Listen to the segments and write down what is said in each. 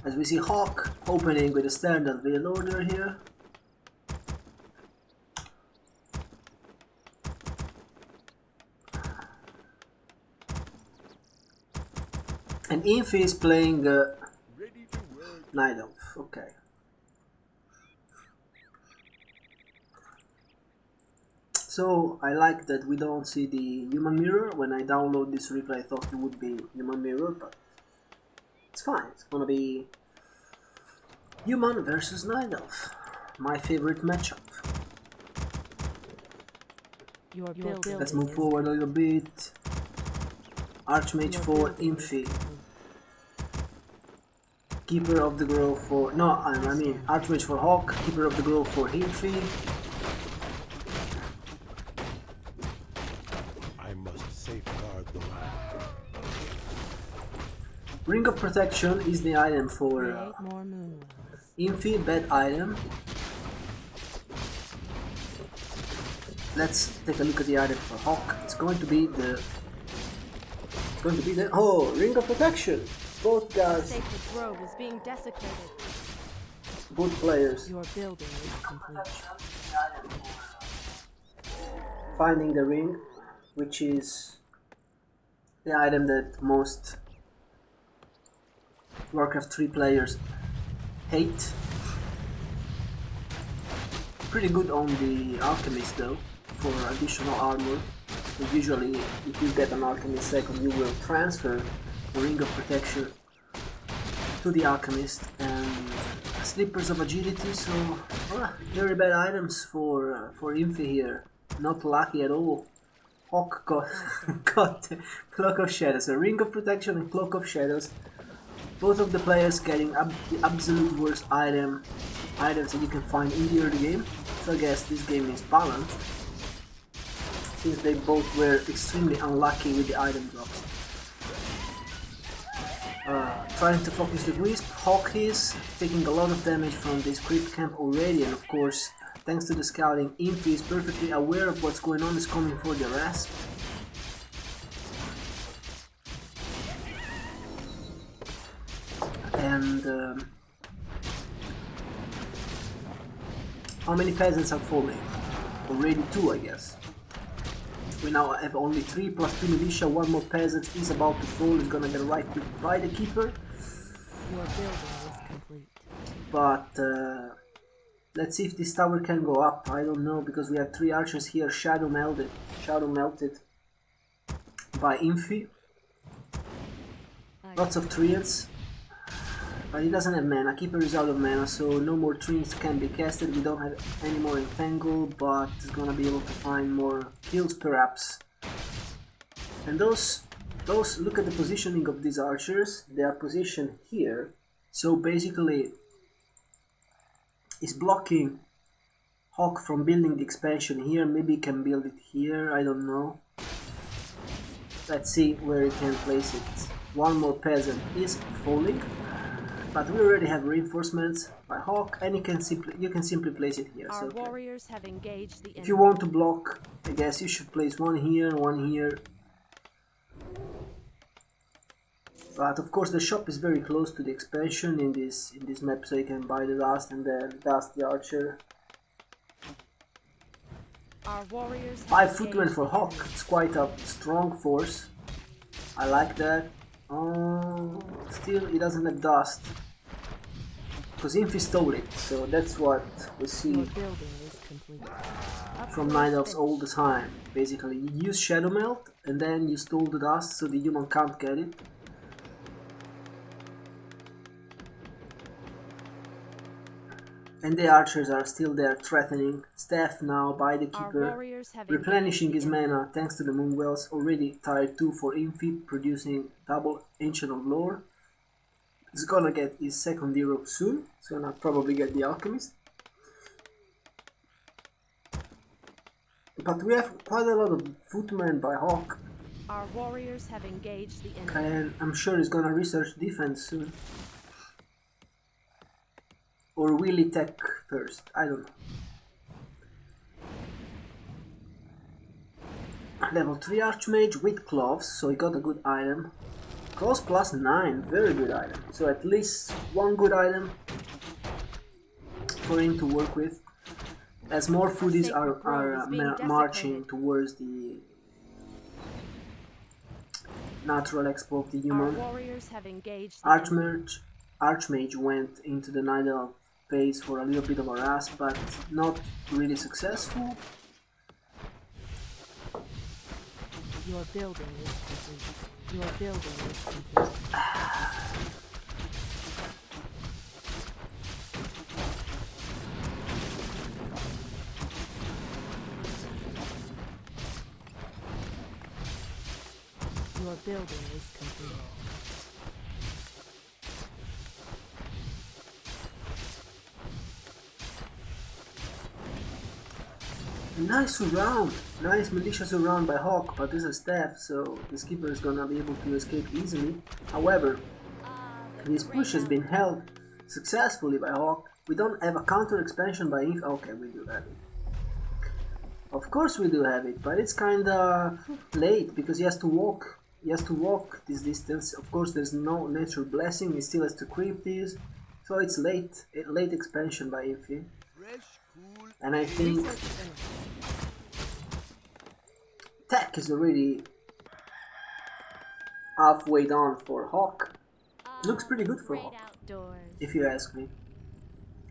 As we see Hawk opening with a standard build order here. And Infi is playing Night Elf, okay. So I like that we don't see the human mirror. When I download this replay I thought it would be human mirror, but it's fine. It's gonna be human versus Night Elf. My favorite matchup. Let's move forward a little bit. Archmage for Infi. Keeper of the Grove for... No, I mean Archmage for Hawk. Keeper of the Grove for Infi. I must safeguard the land. Ring of Protection is the item for Infi, bad item. Let's take a look at the item for Hawk. It's going to be the... Oh, Ring of Protection! Both guys. Sacred grove is being desecrated. Both players. Your building is complete. Finding the ring, which is the item that most Warcraft 3 players hate. Pretty good on the Alchemist though, for additional armor. So usually if you get an Alchemist second you will transfer the Ring of Protection to the Alchemist and Slippers of Agility, so very bad items for Infi here. Not lucky at all. Hawk got Cloak of Shadows, a Ring of Protection and Cloak of Shadows. Both of the players getting the absolute worst items that you can find in the early game. So I guess this game is balanced, since they both were extremely unlucky with the item drops. Trying to focus the Wisp, Hawk is taking a lot of damage from this Crypt Camp already, and of course, thanks to the scouting, Infi is perfectly aware of what's going on, is coming for the Rasp. And how many peasants are falling? Already 2, I guess. We now have only 3 plus 2 militia, 1 more peasant is about to fall, is gonna get right by the keeper. Your building is complete. But let's see if this tower can go up. I don't know, because we have 3 archers here, shadow melted by Infi. Lots of treants. But he doesn't have mana, keeper is out of mana, so no more treants can be casted. We don't have any more entangle, but he's gonna be able to find more kills perhaps. And those look at the positioning of these archers. They are positioned here, so basically it's blocking Hawk from building the expansion here. Maybe he can build it here, I don't know. Let's see where he can place it. 1 more peasant is falling. But we already have reinforcements by Hawk, and you can simply place it here. Our So, okay. warriors have engaged the enemy. If you want to block, I guess you should place 1 here, 1 here. But of course the shop is very close to the expansion in this map, so you can buy the dust and then dust the archer. Our warriors 5 footmen for Hawk. It's quite a strong force. I like that. Still he doesn't have dust, because Infi stole it, so that's what we see from Night Elves all the time. Basically, you use Shadow Melt and then you stole the dust so the human can't get it. And the archers are still there threatening. Staff now by the keeper, replenishing his mana thanks to the Moonwells. Already tier 2 for Infi, producing double Ancient of Lore. He's gonna get his second hero soon. He's gonna probably get the Alchemist. But we have quite a lot of footmen by Hawk. Our warriors have engaged the enemy. And I'm sure he's gonna research defense soon. Or will he tech first? I don't know. Level 3 Archmage with gloves, so he got a good item. Cost plus 9, very good item. So at least one good item for him to work with. As more foodies are marching towards the natural expo of the human. Our warriors have engaged the Archmage went into the Nidal phase for a little bit of a harass, but not really successful. Your building is complete. Your building is complete. Your building is complete. Nice surround, nice militia surround by Hawk, but this is staff, so the skipper is gonna be able to escape easily. However, this push has been held successfully by Hawk. We don't have a counter expansion by Infi. Okay, we do have it. Of course we do have it, but it's kinda late because he has to walk. He has to walk this distance. Of course, there's no natural blessing. He still has to creep this, so it's late. Late expansion by Infi. And I think tech is already halfway done for Hawk. Looks pretty good for Hawk, if you ask me.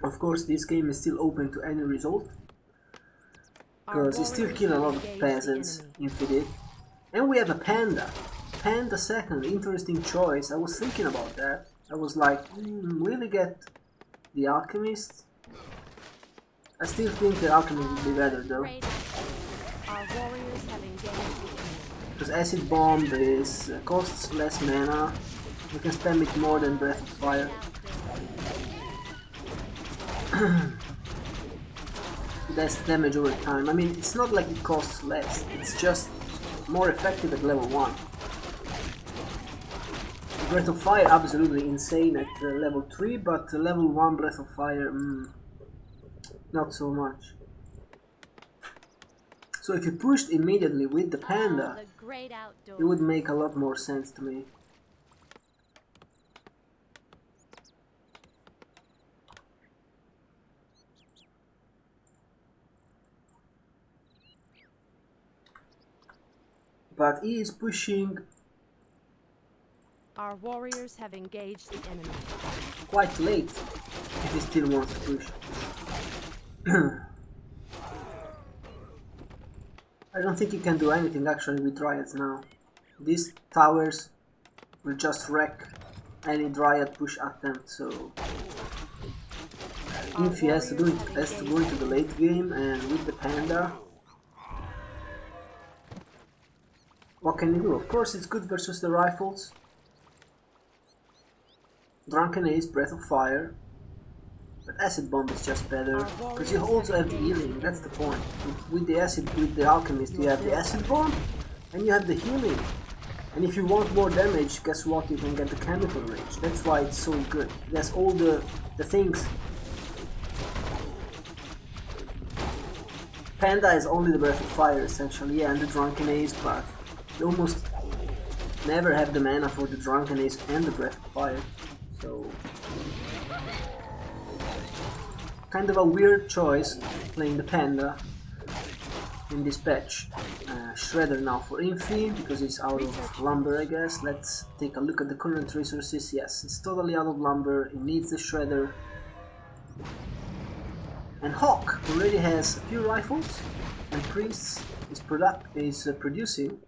Of course, this game is still open to any result, because he still kill a lot of peasants, Infi did. And we have a Panda. Panda second, interesting choice. I was thinking about that. I was like, really get the Alchemist? I still think the Alchemist would be better though. Because Acid Bomb is costs less mana. You can spam it more than Breath of Fire. Less damage over time. I mean, it's not like it costs less. It's just more effective at level 1. Breath of Fire absolutely insane at level 3, but level 1 Breath of Fire, not so much. So if you pushed immediately with the Panda, it would make a lot more sense to me. But he is pushing. Our warriors have engaged the enemy. Quite late, if he still wants to push. I don't think you can do anything actually with Dryads now. These towers will just wreck any Dryad push attempt, so Infi has to go into the late game, and with the Panda, what can you do? Of course it's good versus the rifles. Drunken Ace, Breath of Fire, but Acid Bomb is just better, because you also have the healing, that's the point. With the Alchemist you have the Acid Bomb, and you have the healing. And if you want more damage, guess what, you can get the Chemical Rage, that's why it's so good. It has all the things. Panda is only the Breath of Fire essentially, yeah, and the Drunken Ace, but you almost never have the mana for the Drunken Ace and the Breath of Fire. So, kind of a weird choice playing the Panda in this patch. Shredder now for Infi, because it's out of lumber, I guess. Let's take a look at the current resources. Yes, it's totally out of lumber, it needs the Shredder. And Hawk already has a few rifles, and Priests is producing.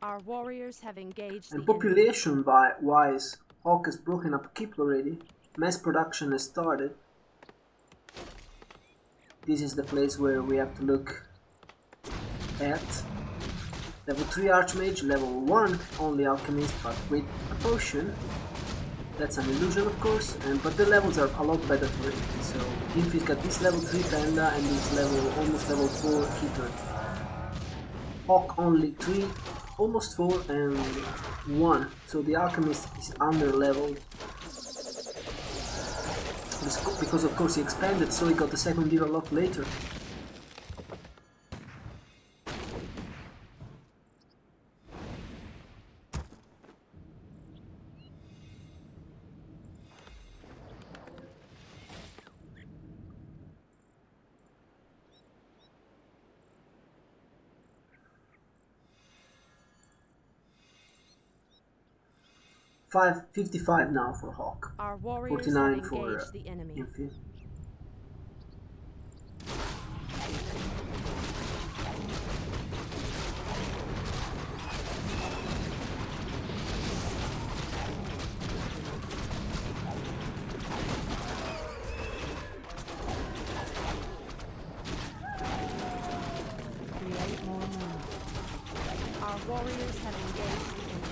Our warriors have engaged And the population wise, Hawk has broken up Keep already. Mass production has started. This is the place where we have to look at. Level 3 Archmage, level 1 only Alchemist, but with a potion. That's an illusion, of course, but the levels are a lot better for it. So Infi's got this level 3 Panda and this almost level 4 Keeper. Hawk only 3, almost 4 and 1, so the Alchemist is under leveled. Because of course he expanded, so he got the second gear a lot later. 55 now for Hawk. Our warriors 49 have for engaged the enemy. Infi. Create more movement. Our warriors have engaged the enemy.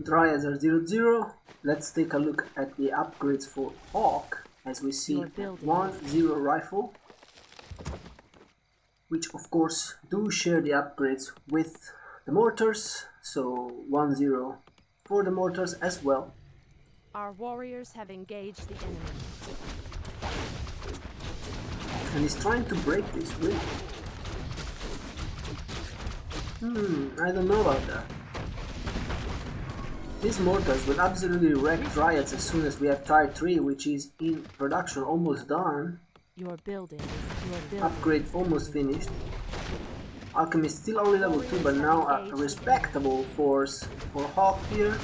Dryads are 0-0. Let's take a look at the upgrades for Hawk, as we see Your building 1-0 rifle, which of course do share the upgrades with the mortars, so 1-0 for the mortars as well. Our warriors have engaged the enemy. And he's trying to break this, really. I don't know about that. These mortars will absolutely wreck Dryads as soon as we have Tier 3, which is in production, almost done. Your building is Upgrade almost finished. Alchemist still only level 2, but now a respectable force for Hawk here.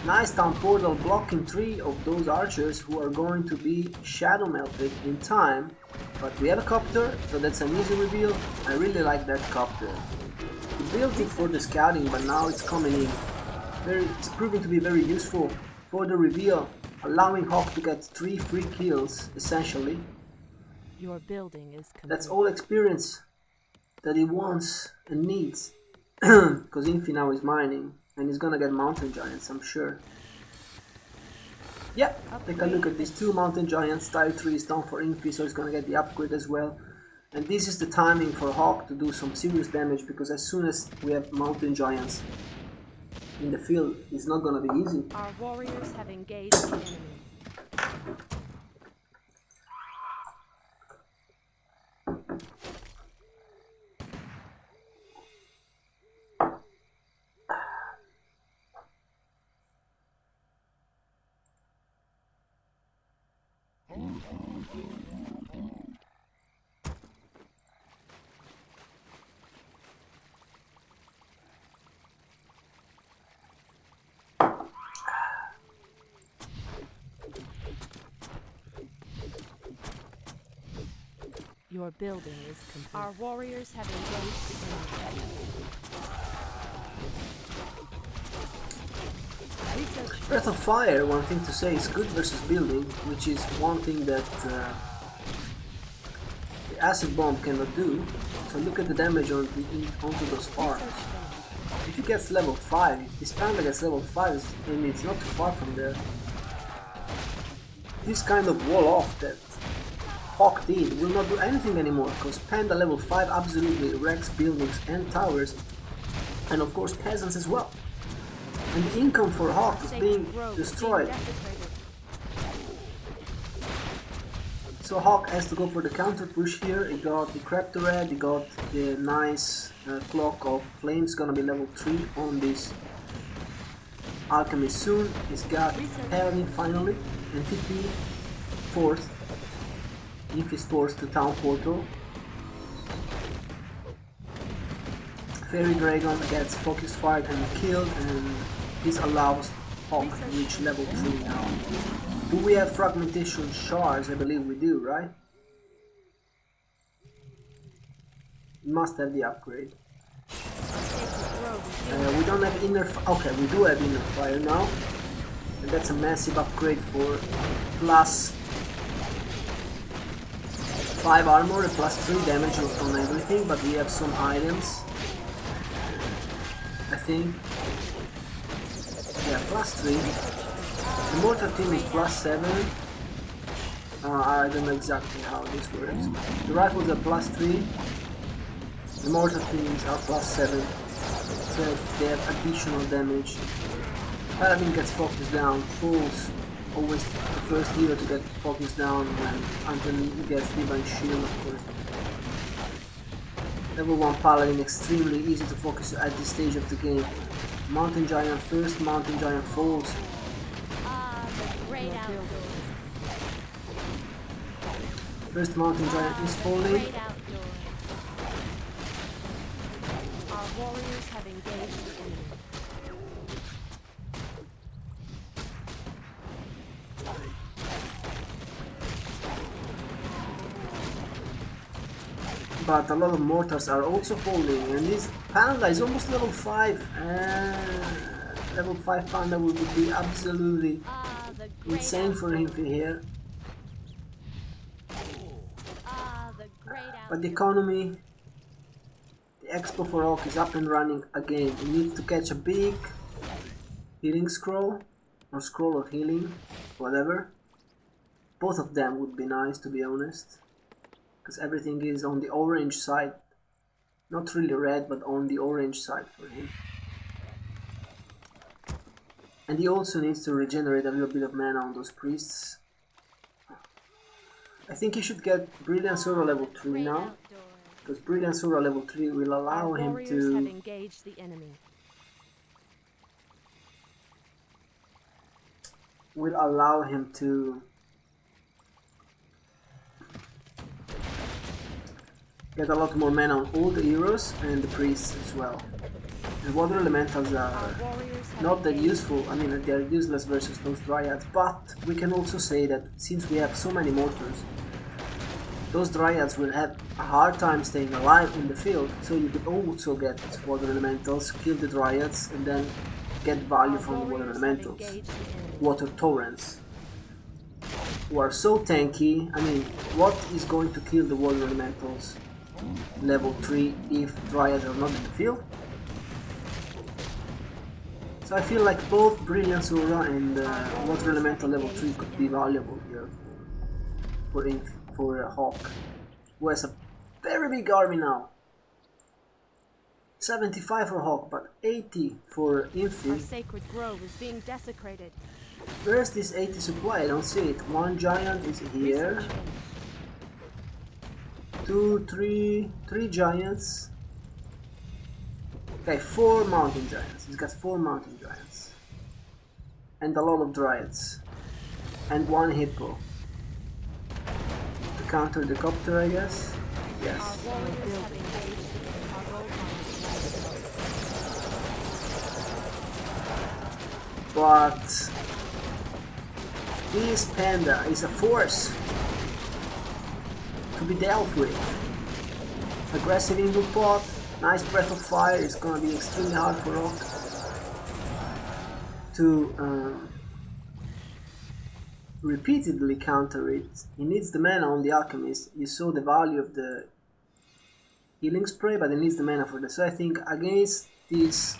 Nice town portal blocking 3 of those archers who are going to be shadow melted in time. But we have a copter, so that's an easy reveal. I really like that copter. We built it for the scouting, but now it's coming in. It's proving to be very useful for the reveal, allowing Hawk to get 3 free kills, essentially. Your building is complete. That's all experience that he wants and needs. Because Infi now is mining, and he's gonna get mountain giants, I'm sure. Yeah, take a look at these 2 mountain giants. Tier 3 is down for Infi, so he's gonna get the upgrade as well. And this is the timing for Hawk to do some serious damage, because as soon as we have mountain giants in the field, it's not gonna be easy. Our warriors have engaged the enemy. Your building is complete. Our warriors have engaged the enemy. Research. Breath of Fire, one thing to say, is good versus building, which is one thing that the acid bomb cannot do. So look at the damage onto those farms. If he gets level 5, if this Panda gets level 5, and it's not too far from there, this kind of wall off that Hawk did will not do anything anymore, because Panda level 5 absolutely wrecks buildings and towers, and of course peasants as well. And the income for Hawk is being destroyed. So Hawk has to go for the counter push here. He got the Craptor Red, he got the nice Clock of Flames, gonna be level 3 on this Alchemist soon. He's got Paladin finally, and TP forced. If is forced to Town Portal. Fairy Dragon gets focus fired and killed, and this allows Hawk to reach level 3 now. Do we have fragmentation shards? I believe we do, right? We must have the upgrade. We don't have inner okay, we do have inner fire now. And that's a massive upgrade for plus 5 armor and plus 3 damage on everything, but we have some items, I think. Yeah, plus 3. The mortar team is plus 7. I don't know exactly how this works. The rifles are plus 3. The mortar teams are plus 7. So they have additional damage. Paladin gets focused down, falls. Always the first hero to get focused down until he gets Divine Shield, of course. Level 1 Paladin, extremely easy to focus at this stage of the game. Mountain Giant first, Mountain Giant falls. Your building First mountain giant is falling. great outdoors. Our warriors have engaged the enemy. But a lot of mortars are also falling, and this panda is almost level 5. Level 5 panda would be absolutely Ah, the great insane for him here. Ah, the great But the outdoors. economy, the expo for Oak is up and running again. He needs to catch a big healing scroll, or scroll of healing, whatever. Both of them would be nice, to be honest, because everything is on the orange side. Not really red, but on the orange side for him. And he also needs to regenerate a little bit of mana on those priests. I think he should get Brilliant Sura level 3 Great now, outdoors. because Brilliant Sura level 3 will Our allow him warriors have to engaged the enemy. Get a lot more mana on all the heroes and the priests as well. And water elementals Our are warriors have not that engaged. useful. I mean, they are useless versus those dryads, but we can also say that since we have so many mortars, those dryads will have a hard time staying alive in the field, so you could also get water elementals, kill the dryads, and then get value Our from the water warriors have elementals. engaged the enemy. Water torrents, who are so tanky. I mean, what is going to kill the water elementals level 3 if dryads are not in the field? So I feel like both Brilliant Sura and Water Elemental level 3 could be valuable here for Hawk, who has a very big army now. 75 for Hawk, but 80 for Our Infi. sacred grove is being desecrated. Where's this 80 supply? I don't see it. One giant is here. Research finished. 2, 3 giants. Okay, 4 mountain giants. He's got 4 mountain giants. And a lot of dryads. And 1 hippo. To counter the copter, I guess. Our Yes. warriors have engaged the enemy. Our gold mine. But this panda is a force to be dealt with. Aggressive input pot, nice breath of fire is gonna be extremely hard for Rock to repeatedly counter it. He needs the mana on the alchemist. You saw the value of the healing spray, but he needs the mana for this. So I think against this,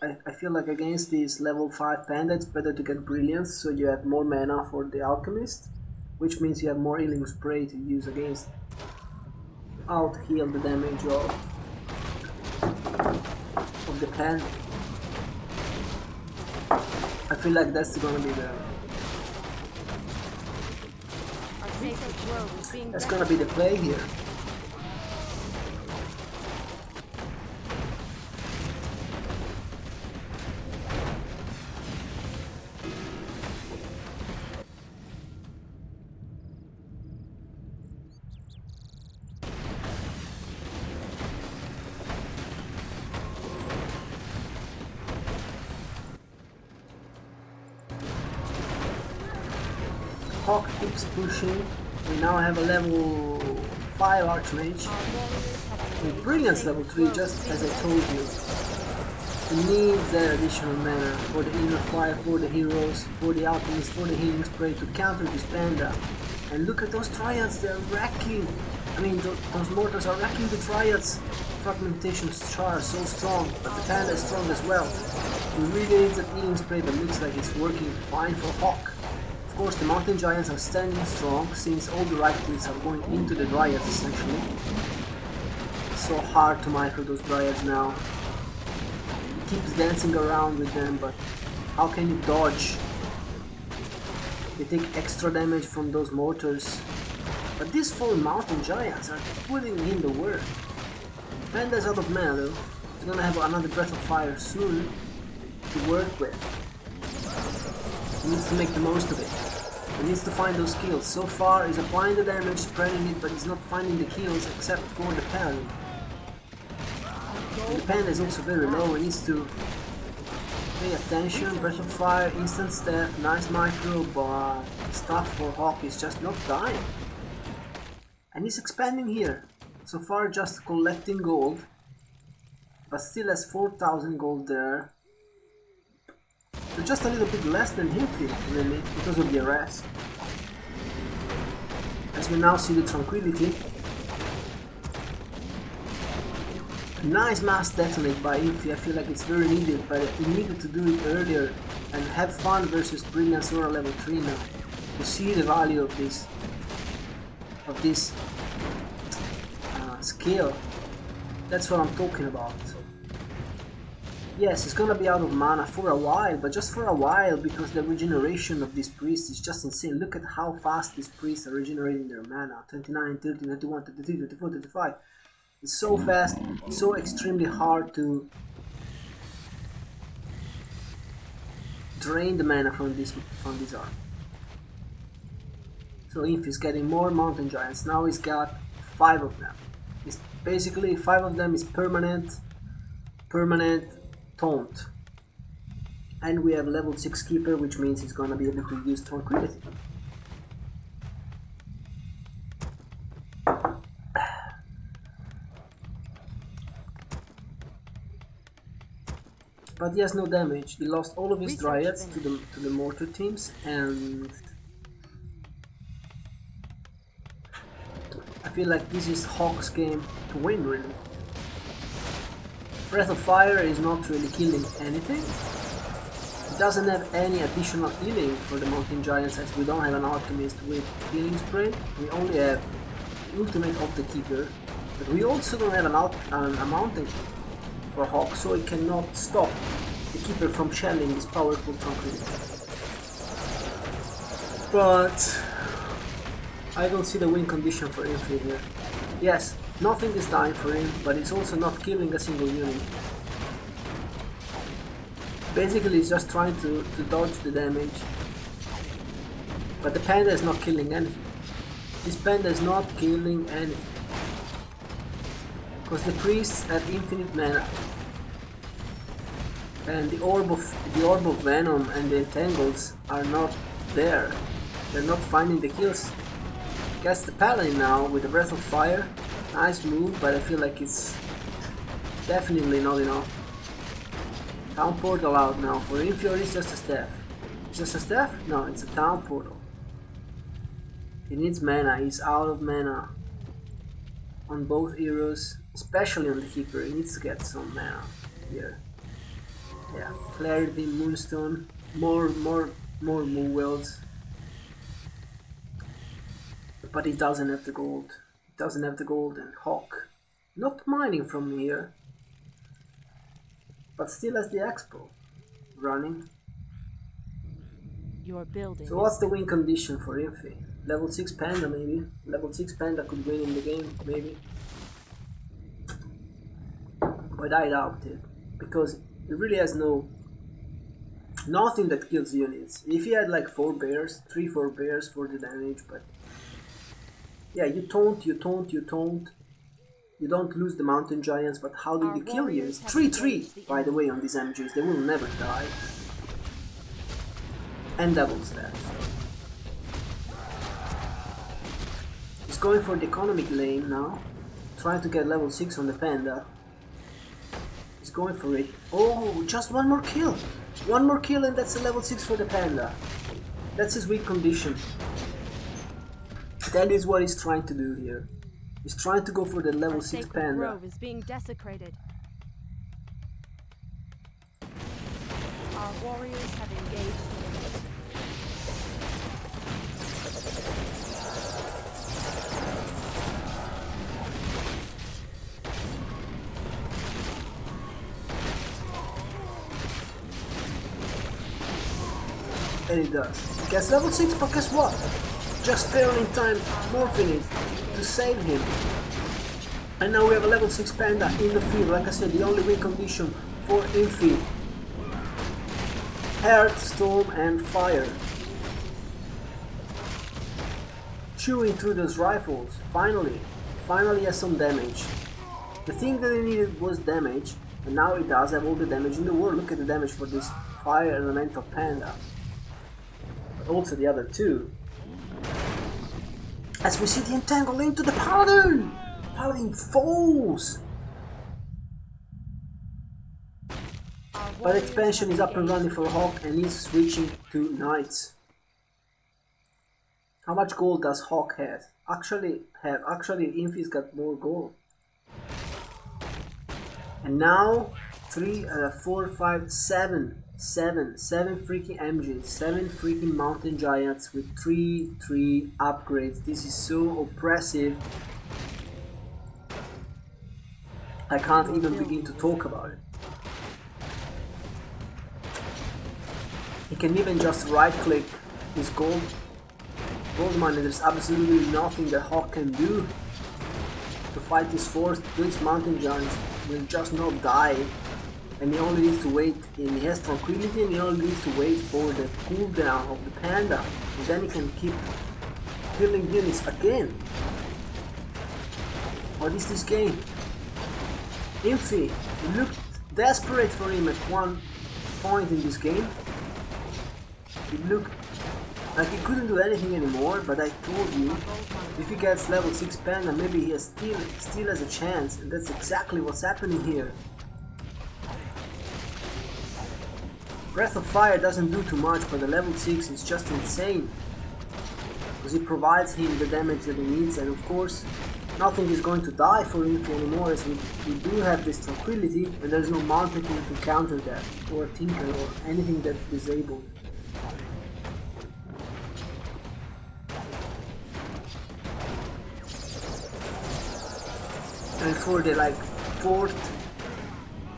I feel like against this level 5 panda, it's better to get brilliance, so you have more mana for the alchemist, which means you have more healing spray to use against out heal the damage of the panda. I feel like that's gonna be the Our sacred grove is being that's gonna be the play here. Hawk keeps pushing. We now have a level 5 Archmage. With Brilliance level 3, just as I told you. He needs that additional mana for the inner fire, for the heroes, for the alchemist, for the healing spray to counter this panda. And look at those triads, they're wrecking. I mean, those mortars are wrecking the triads. Fragmentation char so strong, but the panda is strong as well. He really needs that healing spray, but looks like it's working fine for Hawk. Of course, the mountain giants are standing strong since all the right clicks are going into the dryads essentially. It's so hard to micro those dryads now. He keeps dancing around with them, but how can you dodge? They take extra damage from those mortars. But these 4 mountain giants are putting in the work. Panda's out of mana though. He's gonna have another breath of fire soon to work with. He needs to make the most of it. He needs to find those kills. So far he's applying the damage, spreading it, but he's not finding the kills except for the Paladin. The Panda is also very low, he needs to pay attention. Breath of Fire, instant step, nice micro, but stuff for Hawk is just not dying. And he's expanding here. So far just collecting gold, but still has 4,000 gold there. So just a little bit less than Infi, really, because of the arrest. As we now see the Tranquility. Nice mass detonate by Infi. I feel like it's very needed, but he needed to do it earlier and have fun versus Brilliant Sora level 3 now. To see the value of this skill. That's what I'm talking about. Yes, he's gonna be out of mana for a while, but just for a while, because the regeneration of this priest is just insane. Look at how fast these priests are regenerating their mana. 29, 30, 31, 33, 34, 35. It's so fast, so extremely hard to drain the mana from this arm. So Infi is getting more mountain giants. Now he's got 5 of them. It's basically 5 of them is permanent taunt. And we have level 6 keeper, which means he's gonna be able to use Tranquility. But he has no damage. He lost all of his dryads to the mortar teams, and I feel like this is Hawk's game to win, really. Breath of Fire is not really killing anything. It doesn't have any additional healing for the mountain giants, as we don't have an alchemist with healing spray. We only have the ultimate of the keeper, but we also don't have a mountain for Hawk, so it cannot stop the keeper from shelling this powerful Tranquility. But I don't see the win condition for Infi here. Yes, nothing is dying for him, but it's also not killing a single unit. Basically he's just trying to dodge the damage. But the Panda is not killing anything. This Panda is not killing anything. Because the priests have infinite mana. And the orb of venom and the entangles are not there. They're not finding the kills. Gets the Paladin now with the Breath of Fire. Nice move, but I feel like it's definitely not enough. Town portal out now. For Infi, it's just a staff. It's just a staff? No, it's a town portal. He needs mana. He's out of mana on both heroes, especially on the keeper. He needs to get some mana here. Yeah, Clarity, Moonstone, more move wells. But he doesn't have the gold. He doesn't have the gold, and Hawk not mining from here, but still has the expo running. Your building. So what's the win condition for Infi? Level 6 Panda maybe? Level 6 Panda could win in the game, maybe. But I doubt it, because he really has nothing that kills units. If he had like 4 bears, 3-4 bears for the damage, but yeah, you taunt. You don't lose the mountain giants, but how did you kill you? It's 3-3, by the way, on these MGs. They will never die. And double stat. He's going for the economic lane now. Trying to get level 6 on the Panda. He's going for it. Oh, just one more kill. One more kill and that's a level 6 for the Panda. That's his weak condition. That is what he's trying to do here. He's trying to go for the level 6 Panda. Grove is being desecrated. Our warriors have engaged. And he does. He gets level 6, but guess what? Just barely in time, morphing it to save him. And now we have a level 6 Panda in the field. Like I said, the only win condition for Infi Earth, Storm and Fire. Chewing through those rifles. Finally has some damage. The thing that it needed was damage, and now it does have all the damage in the world. Look at the damage for this Fire Elemental Panda. Also the other two. As we see the entangle into the Paladin! Paladin falls! But expansion is up and running for Hawk and is switching to Knights. How much gold does Hawk have? Actually, Infi's got more gold. And now, 3, 4, 5, 7 freaking MGs, 7 freaking mountain giants with 3 upgrades. This is so oppressive. I can't even begin to talk about it. He can even just right click his gold mine, and there's absolutely nothing that Hawk can do to fight this force. These mountain giants will just not die, and he only needs to wait, and he has tranquility, and he only needs to wait for the cooldown of the panda, and then he can keep killing units again. What is this game? Infi, it looked desperate for him at one point in this game. It looked like he couldn't do anything anymore, but I told you, if he gets level 6 panda, maybe he still has a chance, and that's exactly what's happening here. Breath of Fire doesn't do too much, but the level 6 is just insane, because it provides him the damage that he needs, and of course, nothing is going to die for Infi anymore, as we do have this tranquility, and there's no mountain to counter that, or tinker, or anything that's disabled. And for the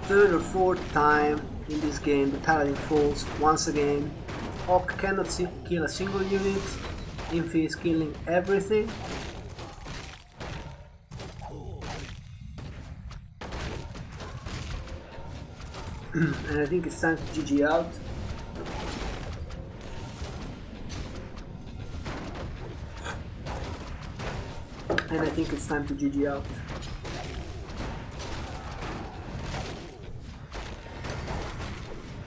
third or fourth time in this game, the Paladin falls once again. Hawk cannot kill a single unit. Infi is killing everything. And I think it's time to GG out. And I think it's time to GG out.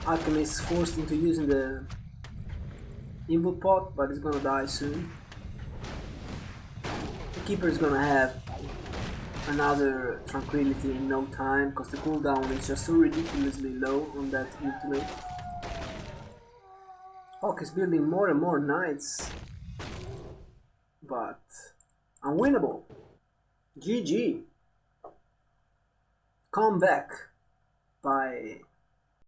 Alchemist is forced into using the input pot, but he's gonna die soon. The Keeper is gonna have another tranquility in no time, because the cooldown is just so ridiculously low on that ultimate. Hawk is building more and more knights, but unwinnable. GG. Comeback by